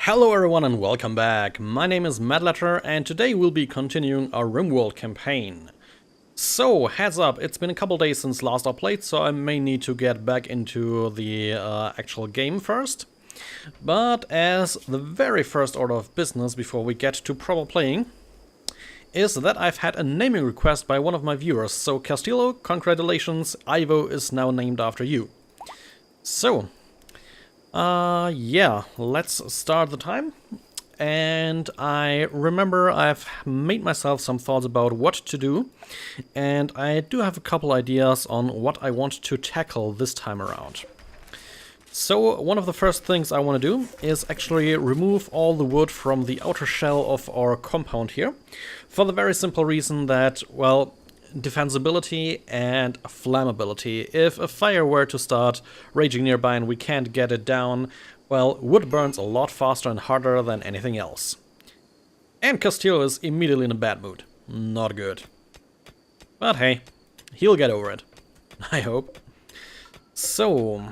Hello everyone and welcome back. My name is Madletter and today we'll be continuing our Rimworld campaign. So, heads up, it's been a couple days since last I played, so I may need to get back into the actual game first. But as the very first order of business before we get to proper playing, is that I've had a naming request by one of my viewers. So Castillo, congratulations, Ivo is now named after you. So, yeah, let's start the time. And I remember I've made myself some thoughts about what to do, and I do have a couple ideas on what I want to tackle this time around. So one of the first things I want to do is actually remove all the wood from the outer shell of our compound here, for the very simple reason that, well, defensibility and flammability. If a fire were to start raging nearby and we can't get it down, well, wood burns a lot faster and harder than anything else. And Castillo is immediately in a bad mood. Not good. But hey, he'll get over it. I hope. So,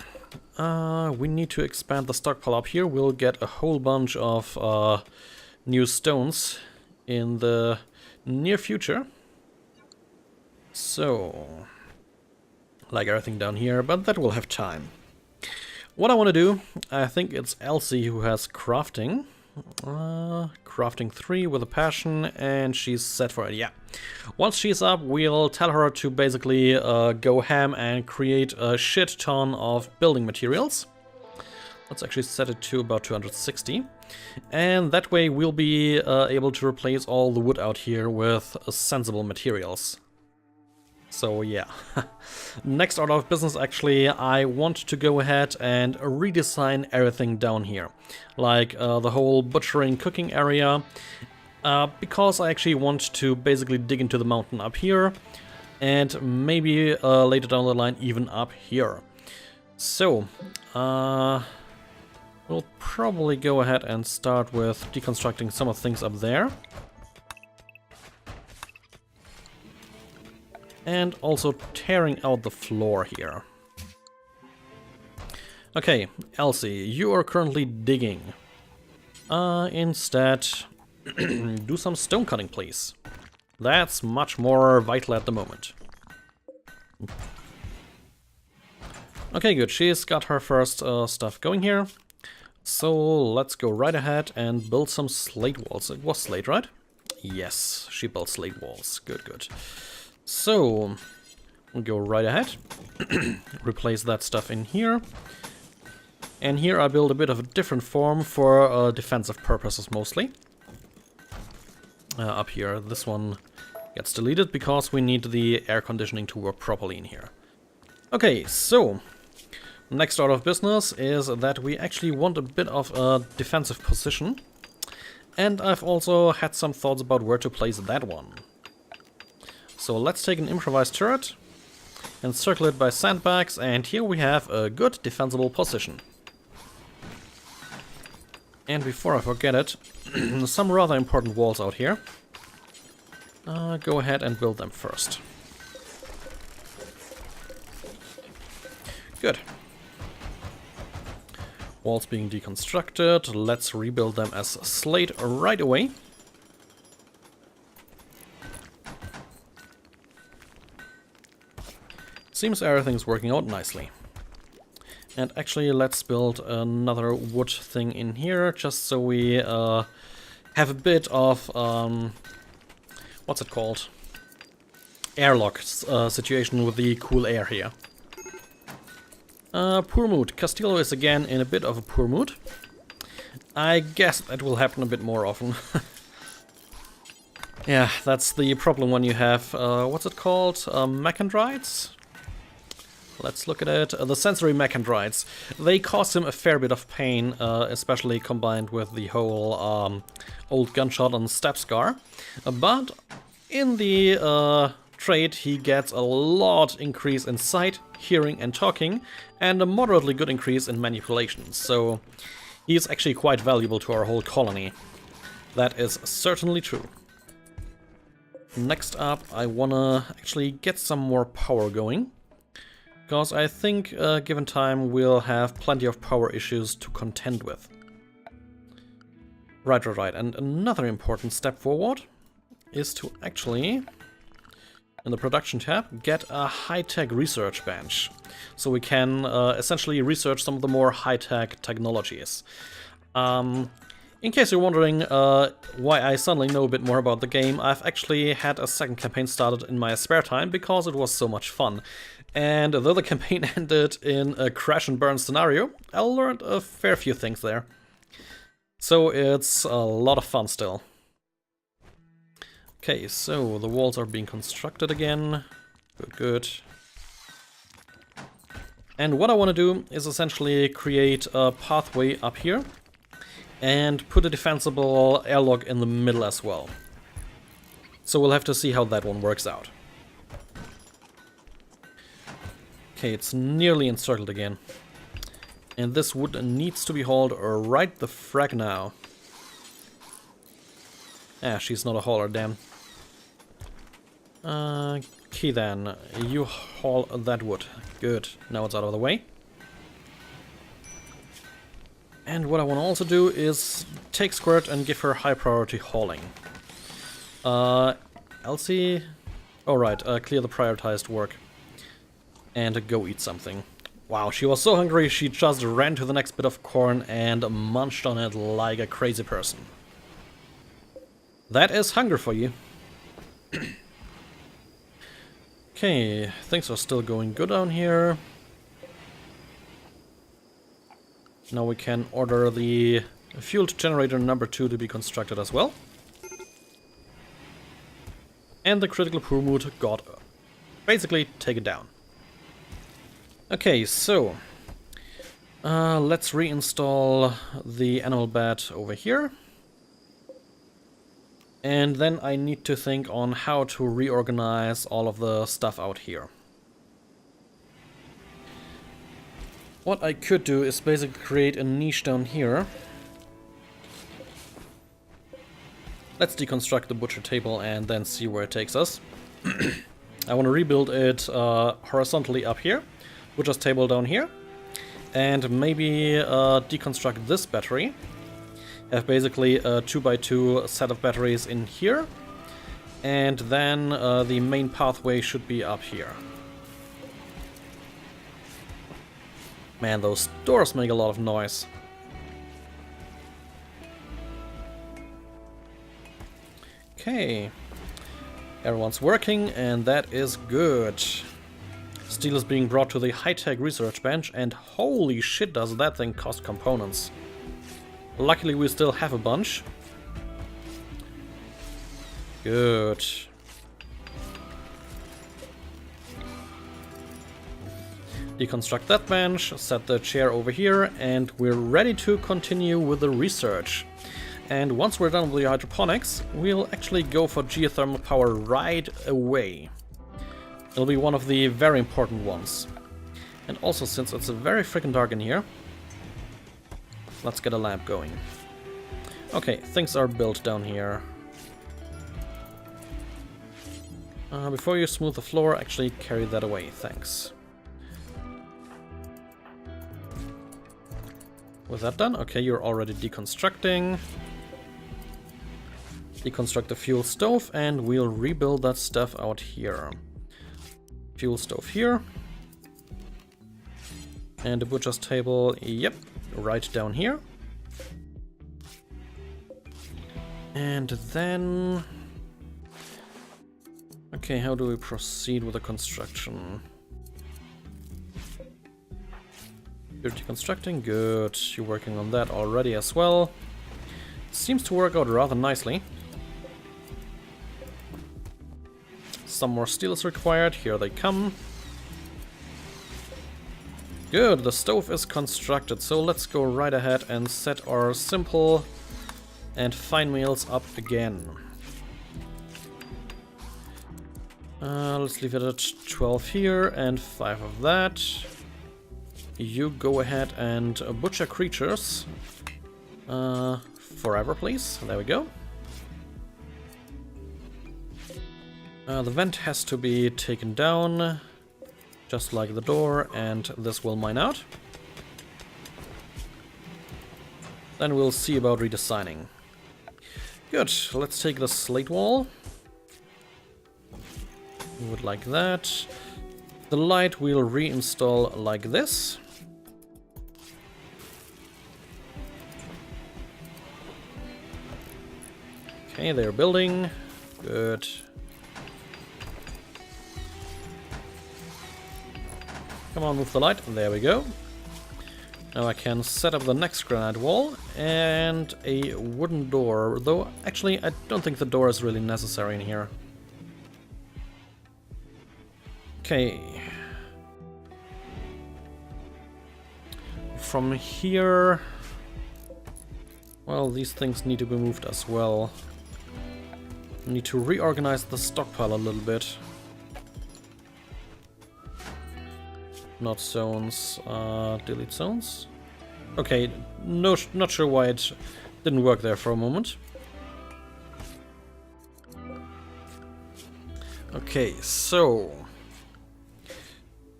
we need to expand the stockpile up here. We'll get a whole bunch of new stones in the near future. So, like everything down here, but that will have time. What I want to do, I think it's Elsie who has crafting. Crafting 3 with a passion, and she's set for it, yeah. Once she's up, we'll tell her to basically go ham and create a shit ton of building materials. Let's actually set it to about 260. And that way we'll be able to replace all the wood out here with sensible materials. So yeah, next order of business actually, I want to go ahead and redesign everything down here. Like the whole butchering cooking area, because I actually want to basically dig into the mountain up here, and maybe later down the line even up here. So, we'll probably go ahead and start with deconstructing some of the things up there. And also tearing out the floor here. Okay, Elsie, you are currently digging. Instead, do some stone cutting, please. That's much more vital at the moment. Okay, good. She's got her first stuff going here. So let's go right ahead and build some slate walls. It was slate, right? Yes, she built slate walls. Good, good. So, we'll go right ahead, replace that stuff in here, and here I build a bit of a different form for defensive purposes mostly. Up here, this one gets deleted because we need the air conditioning to work properly in here. Okay, so, next order of business is that we actually want a bit of a defensive position, and I've also had some thoughts about where to place that one. So let's take an improvised turret and circle it by sandbags, and here we have a good defensible position. And before I forget it, some rather important walls out here. Go ahead and build them first. Good. Walls being deconstructed, let's rebuild them as slate right away. Seems everything's working out nicely. And actually, let's build another wood thing in here, just so we have a bit of, what's it called? Airlock situation with the cool air here. Poor mood. Castillo is again in a bit of a poor mood. I guess that will happen a bit more often. Yeah, that's the problem when you have, what's it called? Mechandrites? Let's look at it. The sensory mechandrites. They cause him a fair bit of pain, especially combined with the whole old gunshot on step scar. But in the trait he gets a lot increase in sight, hearing and talking, and a moderately good increase in manipulation. So he is actually quite valuable to our whole colony. That is certainly true. Next up, I wanna actually get some more power going. Because I think, given time, we'll have plenty of power issues to contend with. Right. And another important step forward is to actually, in the production tab, get a high-tech research bench. So we can essentially research some of the more high-tech technologies. In case you're wondering why I suddenly know a bit more about the game, I've actually had a second campaign started in my spare time because it was so much fun. And though the campaign ended in a crash and burn scenario, I learned a fair few things there. So it's a lot of fun still. Okay, so the walls are being constructed again. Good. And what I want to do is essentially create a pathway up here and put a defensible airlock in the middle as well. So we'll have to see how that one works out. Okay, it's nearly encircled again. And this wood needs to be hauled right the frack now. Ah, she's not a hauler, damn. Okay then, you haul that wood. Good, now it's out of the way. And what I want to also do is take Squirt and give her high priority hauling. Elsie... Oh right, clear the prioritized work. And go eat something. Wow, she was so hungry she just ran to the next bit of corn and munched on it like a crazy person. That is hunger for you. Okay, things are still going good down here. Now we can order the fueled generator number 2 to be constructed as well. And the critical poor mood got basically taken down. Okay, so let's reinstall the animal bed over here. And then I need to think on how to reorganize all of the stuff out here. What I could do is basically create a niche down here. Let's deconstruct the butcher table and then see where it takes us. I want to rebuild it horizontally up here. Butcher's table down here. And maybe deconstruct this battery. Have basically a 2x2 set of batteries in here. And then the main pathway should be up here. Man, those doors make a lot of noise. Okay. Everyone's working, and that is good. Steel is being brought to the high-tech research bench, and holy shit does that thing cost components. Luckily we still have a bunch. Good. Deconstruct that bench, set the chair over here, and we're ready to continue with the research. And once we're done with the hydroponics, we'll actually go for geothermal power right away. It'll be one of the very important ones. And also, since it's very freaking dark in here, let's get a lamp going. Okay, things are built down here. Before you smooth the floor, actually carry that away, thanks. Was that done? Okay, you're already deconstructing. Deconstruct the fuel stove, and we'll rebuild that stuff out here. Fuel stove here. And the butcher's table, yep, right down here. And then... Okay, how do we proceed with the construction? You're deconstructing? Good. You're working on that already as well. Seems to work out rather nicely. Some more steel is required. Here they come. Good, the stove is constructed, so let's go right ahead and set our simple and fine meals up again. Let's leave it at 12 here and 5 of that. You go ahead and butcher creatures. Forever, please. There we go. The vent has to be taken down, just like the door, and this will mine out. Then we'll see about redesigning. Good, let's take the slate wall. We would like that. The light we'll reinstall like this. Okay, they're building. Good. Come on, move the light. There we go. Now I can set up the next granite wall and a wooden door, though actually I don't think the door is really necessary in here. Okay. From here... well, these things need to be moved as well. Need to reorganize the stockpile a little bit. Not zones, delete zones. Okay, no, not sure why it didn't work there for a moment. Okay, so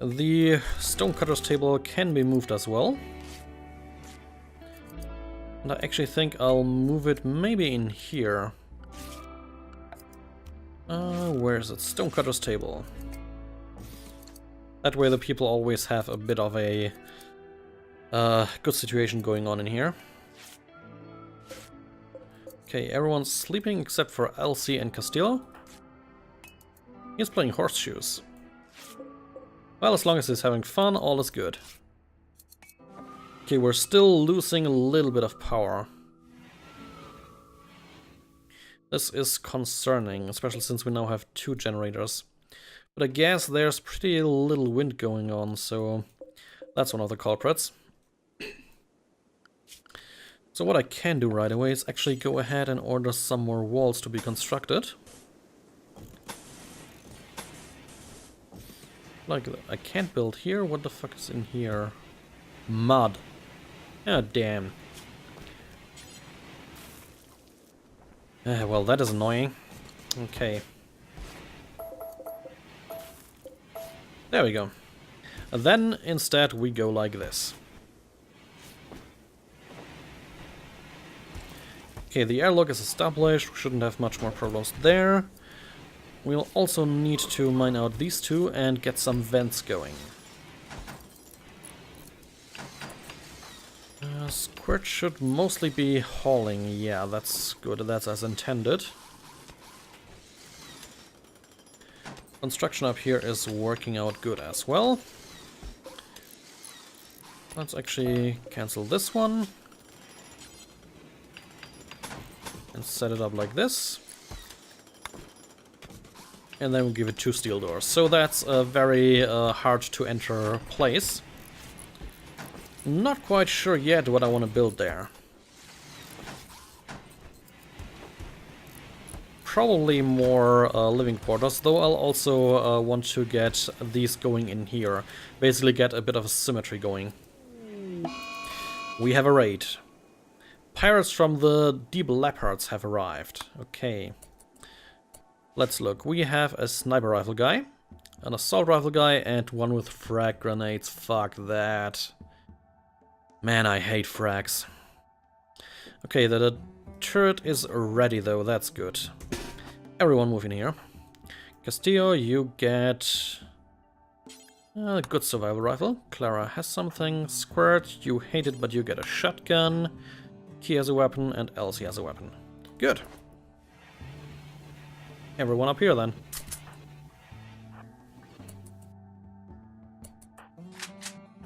the stonecutter's table can be moved as well. And I actually think I'll move it maybe in here. Where is it? Stonecutter's table. That way the people always have a bit of a good situation going on in here. Okay, everyone's sleeping except for Elsie and Castillo. He's playing horseshoes. Well, as long as he's having fun, all is good. Okay, we're still losing a little bit of power. This is concerning, especially since we now have 2 generators. But I guess there's pretty little wind going on, so that's one of the culprits. So what I can do right away is actually go ahead and order some more walls to be constructed. Like, I can't build here? What the fuck is in here? Mud. Oh, damn. Well, that is annoying. Okay. There we go. And then, instead, we go like this. Okay, the airlock is established. We shouldn't have much more problems there. We'll also need to mine out these 2 and get some vents going. Squirt should mostly be hauling. Yeah, that's good. That's as intended. Construction up here is working out good as well. Let's actually cancel this one. And set it up like this. And then we'll give it 2 steel doors. So that's a very hard to enter place. Not quite sure yet what I want to build there. Probably more living quarters, though I'll also want to get these going in here. Basically get a bit of a symmetry going. We have a raid. Pirates from the Deep Leopards have arrived. Okay. Let's look. We have a sniper rifle guy, an assault rifle guy, and one with frag grenades. Fuck that. Man, I hate frags. Okay, the turret is ready though, that's good. Everyone move in here. Castillo, you get a good survival rifle. Clara has something. Squirt, you hate it but you get a shotgun. Key has a weapon and Elsie has a weapon. Good. Everyone up here then.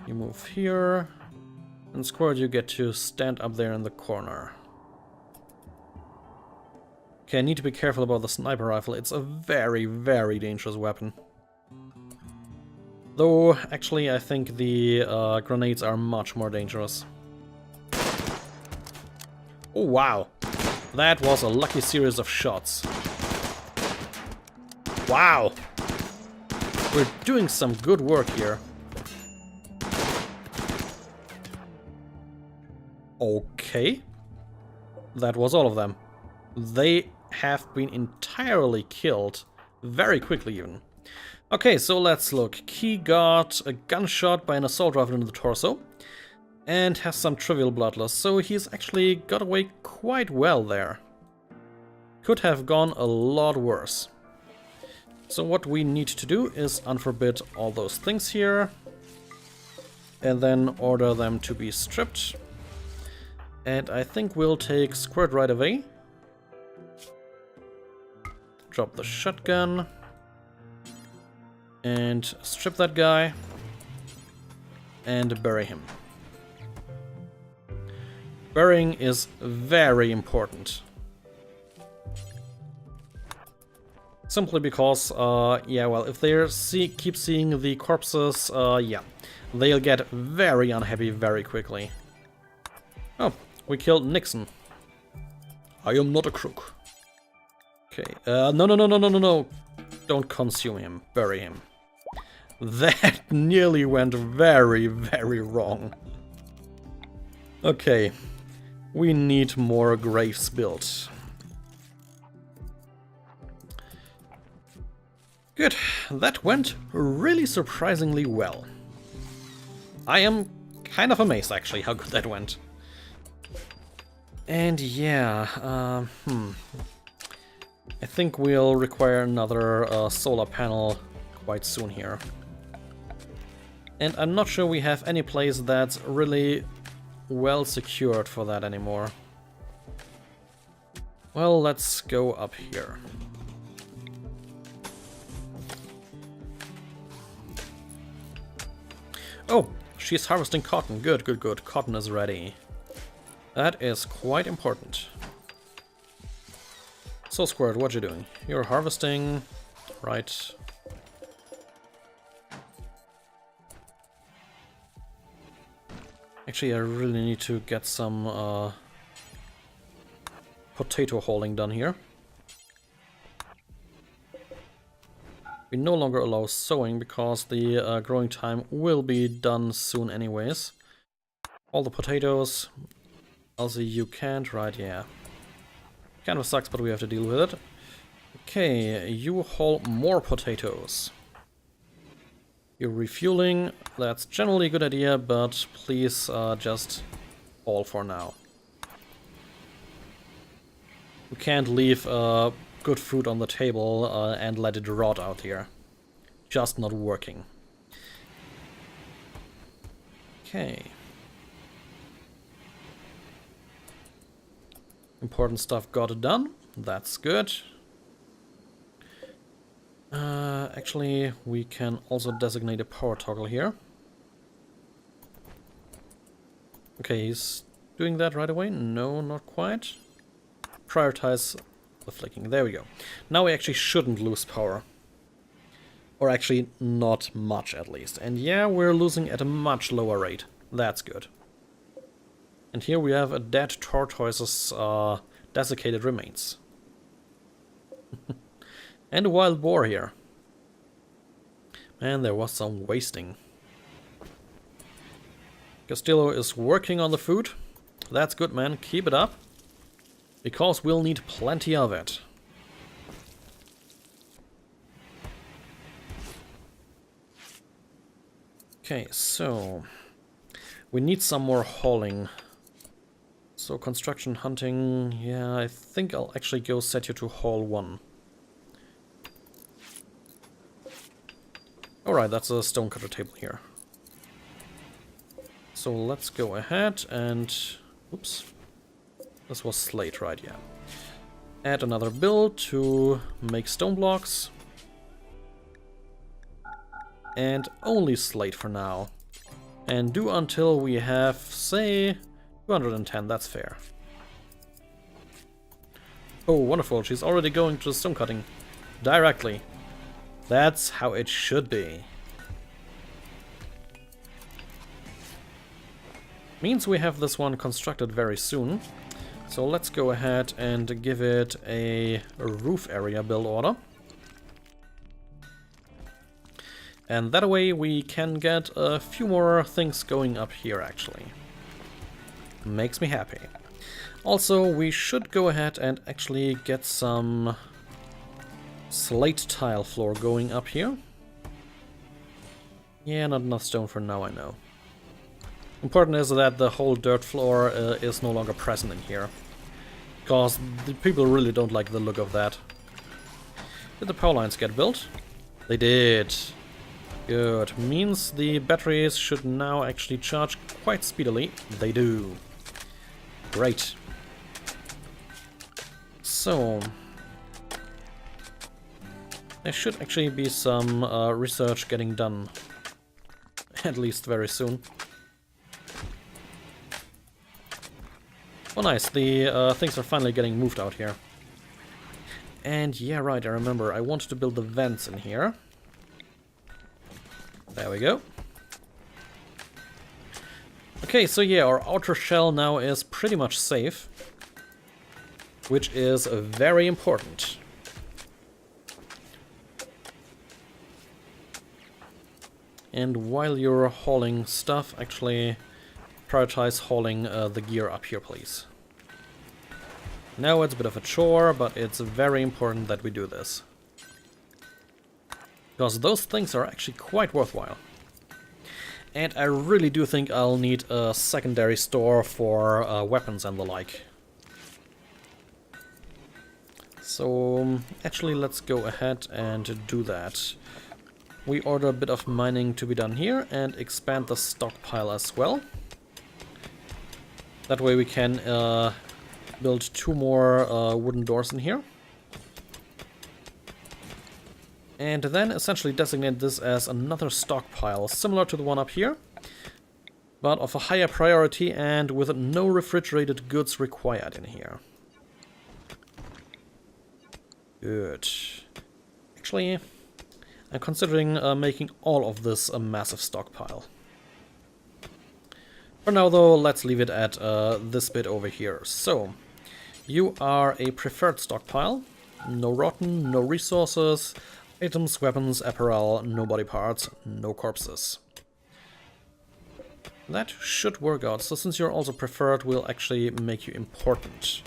You move here. And Squirt, you get to stand up there in the corner. Okay, I need to be careful about the sniper rifle. It's a very, very dangerous weapon. Though, actually, I think the grenades are much more dangerous. Oh, wow. That was a lucky series of shots. Wow. We're doing some good work here. Okay. That was all of them. They have been entirely killed. Very quickly even. Okay, so let's look. Key got a gunshot by an assault rifle into the torso. And has some trivial blood loss. So he's actually got away quite well there. could have gone a lot worse. So what we need to do is unforbid all those things here. And then order them to be stripped. And I think we'll take Squirt right away. Drop the shotgun. And strip that guy. And bury him. Burying is very important. Simply because, yeah, well, if they keep seeing the corpses, yeah, they'll get very unhappy very quickly. Oh, we killed Nixon. I am not a crook. Okay, no. Don't consume him, bury him. That nearly went very, very wrong. Okay, we need more graves built. Good, that went really surprisingly well. I am kind of amazed actually how good that went. And yeah, I think we'll require another solar panel quite soon here. And I'm not sure we have any place that's really well secured for that anymore. Well, let's go up here. Oh, she's harvesting cotton. Good, good, good. Cotton is ready. That is quite important. So, Squirt, what you doing? You're harvesting, right? Actually, I really need to get some potato hauling done here. We no longer allow sowing because the growing time will be done soon anyways. All the potatoes. Also, you can't, right? Yeah. Kind of sucks, but we have to deal with it. Okay, you haul more potatoes. You're refueling. That's generally a good idea, but please just haul for now. We can't leave good food on the table and let it rot out here. Just not working. Okay. Important stuff got done. That's good. Actually, we can also designate a power toggle here. Okay, he's doing that right away. No, not quite. Prioritize the flicking. There we go. Now we actually shouldn't lose power. Or actually, not much at least. And yeah, we're losing at a much lower rate. That's good. And here we have a dead tortoise's desiccated remains. And a wild boar here. Man, there was some wasting. Castillo is working on the food. That's good, man. Keep it up. Because we'll need plenty of it. Okay, so we need some more hauling. So construction, hunting, yeah, I think I'll actually go set you to haul 1. Alright, that's a stonecutter table here. So let's go ahead and... Oops. This was slate, right? Yeah. Add another build to make stone blocks. And only slate for now. And do until we have, say, 210. That's fair. Oh, wonderful. She's already going to stone cutting. Directly. That's how it should be. Means we have this one constructed very soon. So let's go ahead and give it a roof area build order. And that way we can get a few more things going up here actually. Makes me happy. Also, we should go ahead and actually get some slate tile floor going up here. Yeah, not enough stone for now, I know. Important is that the whole dirt floor is no longer present in here. Because the people really don't like the look of that. Did the power lines get built? They did. Good. Means the batteries should now actually charge quite speedily. They do. Great. So... there should actually be some research getting done. At least very soon. Oh nice, the things are finally getting moved out here. And yeah, right, I remember, I wanted to build the vents in here. There we go. Okay, so yeah, our outer shell now is pretty much safe. Which is very important. And while you're hauling stuff, actually prioritize hauling the gear up here, please. Now it's a bit of a chore, but it's very important that we do this. Because those things are actually quite worthwhile. And I really do think I'll need a secondary store for weapons and the like. So actually let's go ahead and do that. We order a bit of mining to be done here and expand the stockpile as well. That way we can build 2 more wooden doors in here. And then essentially designate this as another stockpile, similar to the one up here, but of a higher priority and with no refrigerated goods required in here. Good. Actually, I'm considering making all of this a massive stockpile. For now though, let's leave it at this bit over here. So, you are a preferred stockpile. No rotten, no resources, items, weapons, apparel, no body parts, no corpses. That should work out. So since you're also preferred, we'll actually make you important.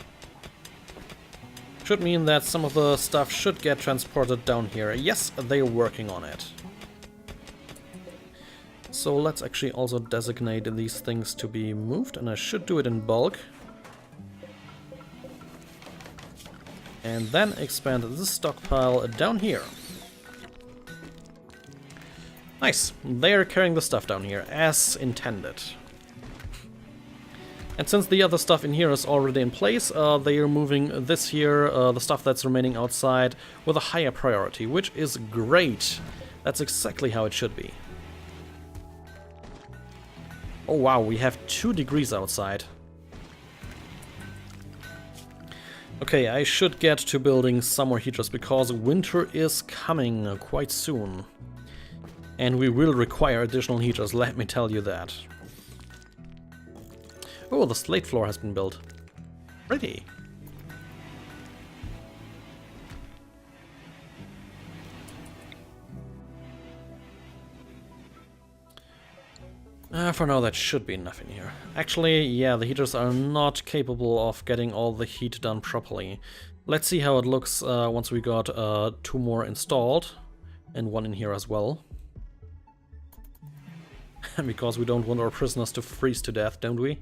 Should mean that some of the stuff should get transported down here. Yes, they're working on it. So let's actually also designate these things to be moved, and I should do it in bulk. And then expand this stockpile down here. Nice, they're carrying the stuff down here, as intended. And since the other stuff in here is already in place, they are moving this here, the stuff that's remaining outside, with a higher priority, which is great. That's exactly how it should be. Oh wow, we have 2 degrees outside. Okay, I should get to building some more heaters, because winter is coming quite soon. And we will require additional heaters, let me tell you that. Oh, the slate floor has been built. Pretty. For now that should be enough in here. Actually, yeah, the heaters are not capable of getting all the heat done properly. Let's see how it looks once we got 2 more installed. And 1 in here as well. Because we don't want our prisoners to freeze to death, don't we?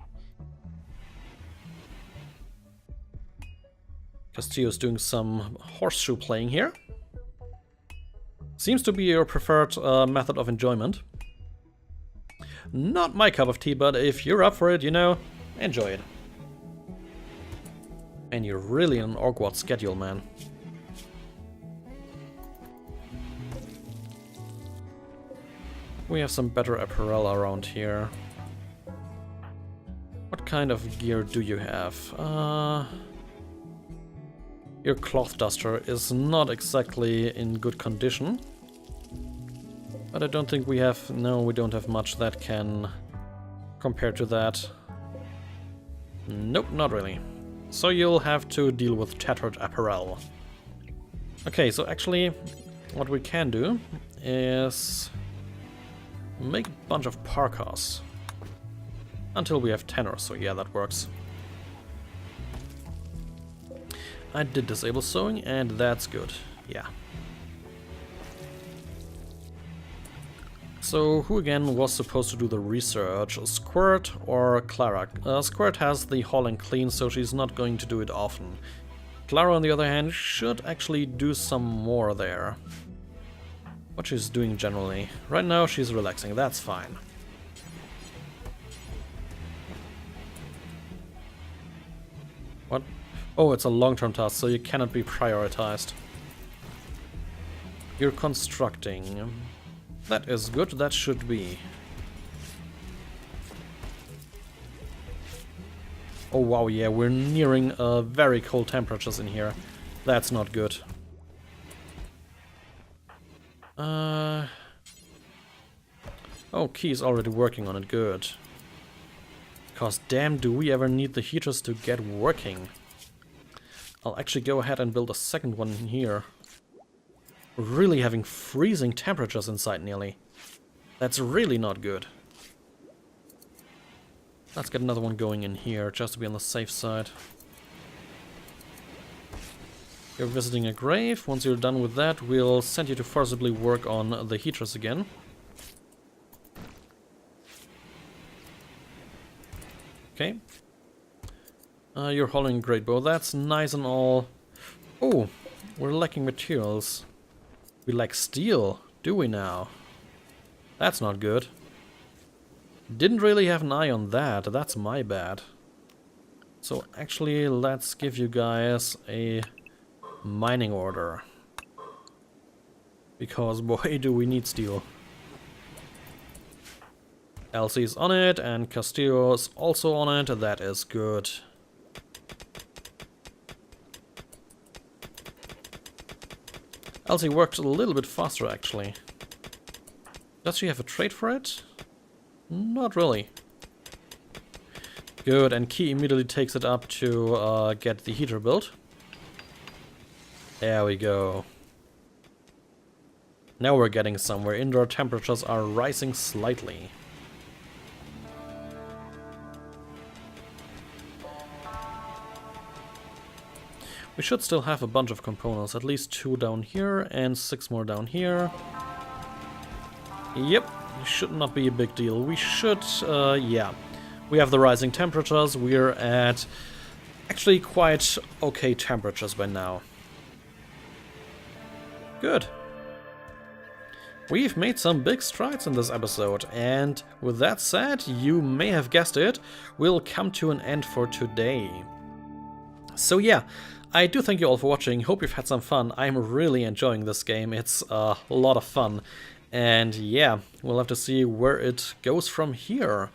Castillo's doing some horseshoe playing here. Seems to be your preferred method of enjoyment. Not my cup of tea, but if you're up for it, you know, enjoy it. And you're really on an awkward schedule, man. We have some better apparel around here. What kind of gear do you have? Your cloth duster is not exactly in good condition. But I don't think we have... no, we don't have much that can compare to that. Nope, not really. So you'll have to deal with tattered apparel. Okay, so actually what we can do is make a bunch of parkas. Until we have 10 or so, yeah, that works. I did disable sewing, and that's good, yeah. So who again was supposed to do the research? Squirt or Clara? Squirt has the haul and clean, so she's not going to do it often. Clara, on the other hand, should actually do some more there. What she's doing generally. Right now she's relaxing, that's fine. What? Oh, it's a long-term task, so you cannot be prioritized. You're constructing. That is good, that should be. Oh wow, yeah, we're nearing very cold temperatures in here. That's not good. Oh, Key's already working on it, good. Because damn, do we ever need the heaters to get working. I'll actually go ahead and build a second one here. We're really having freezing temperatures inside nearly. That's really not good. Let's get another one going in here, just to be on the safe side. You're visiting a grave. Once you're done with that, we'll send you to forcibly work on the heaters again. Okay. You're hauling a great bow. That's nice and all. Oh, we're lacking materials. We lack steel, do we now? That's not good. Didn't really have an eye on that. That's my bad. So actually, let's give you guys a mining order. Because boy, do we need steel. Elsie's on it, and Castillo's also on it. That is good. Elsie worked a little bit faster, actually. Does she have a trade for it? Not really. Good, and Key immediately takes it up to get the heater built. There we go. Now we're getting somewhere. Indoor temperatures are rising slightly. We should still have a bunch of components, at least 2 down here and 6 more down here. Yep, should not be a big deal. We should, yeah. We have the rising temperatures. We're at actually quite okay temperatures by now. Good. We've made some big strides in this episode, and with that said, you may have guessed it, we'll come to an end for today. So yeah, I do thank you all for watching. Hope you've had some fun. I'm really enjoying this game. It's a lot of fun. And yeah, we'll have to see where it goes from here.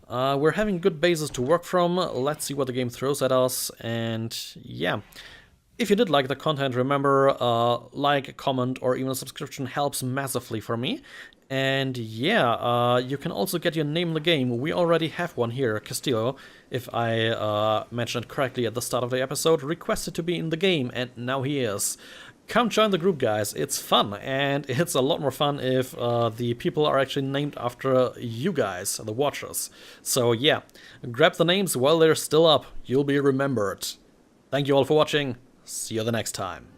We're having good bases to work from. Let's see what the game throws at us. And yeah, if you did like the content, remember, like, comment, or even a subscription helps massively for me. And yeah, you can also get your name in the game. We already have one here, Castillo, if I mentioned it correctly at the start of the episode, requested to be in the game, and now he is. Come join the group, guys. It's fun, and it's a lot more fun if the people are actually named after you guys, the watchers. So yeah, grab the names while they're still up. You'll be remembered. Thank you all for watching. See you the next time.